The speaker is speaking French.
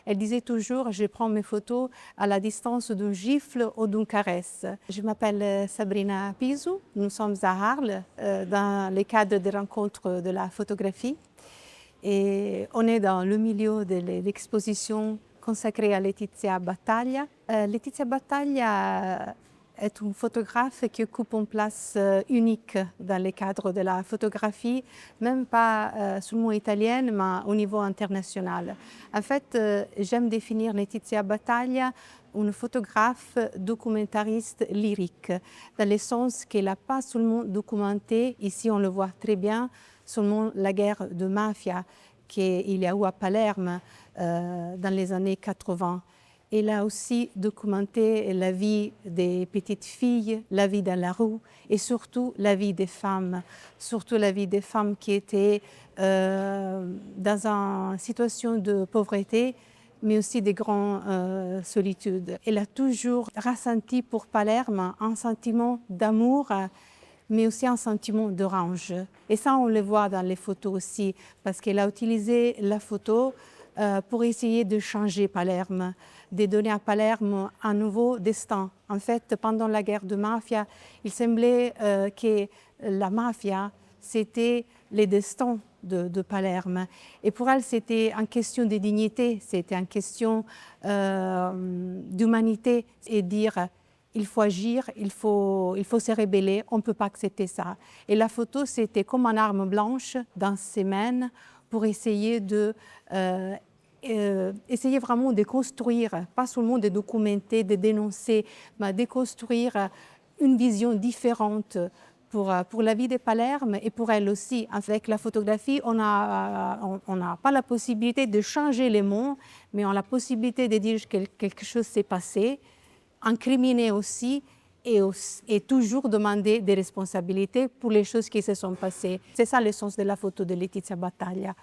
Elle disait toujours, je prends mes photos à la distance d'une gifle ou d'une caresse. Je m'appelle Sabrina Pizou, nous sommes à Arles dans le cadre des rencontres de la photographie. Et on est dans le milieu de l'exposition consacrée à Letizia Battaglia. Letizia Battaglia est une photographe qui occupe une place unique dans le cadre de la photographie, même pas seulement italienne, mais au niveau international. En fait, j'aime définir Letizia Battaglia une photographe documentariste lyrique, dans le sens qu'elle n'a pas seulement documenté, ici on le voit très bien, seulement la guerre de mafia qu'il y a eu à Palerme dans les années 80. Elle a aussi documenté la vie des petites filles, la vie dans la rue et surtout la vie des femmes, qui étaient dans une situation de pauvreté, mais aussi de grande solitude. Elle a toujours ressenti pour Palerme un sentiment d'amour, mais aussi un sentiment de rage. Et ça, on le voit dans les photos aussi, parce qu'elle a utilisé la photo pour essayer de changer Palerme, de donner à Palerme un nouveau destin. En fait, pendant la guerre de mafia, il semblait que la mafia, c'était le destin de Palerme. Et pour elle, c'était une question de dignité, c'était une question d'humanité et dire il faut agir, il faut se rebeller, on ne peut pas accepter ça. Et la photo, c'était comme une arme blanche dans ses mains pour essayer essayer vraiment de construire, pas seulement de documenter, de dénoncer, mais de construire une vision différente pour la vie de Palerme et pour elle aussi. Avec la photographie, on n'a pas la possibilité de changer les mots, mais on a la possibilité de dire que quelque chose s'est passé, incriminer aussi et toujours demander des responsabilités pour les choses qui se sont passées. C'est ça le sens de la photo de Letizia Battaglia.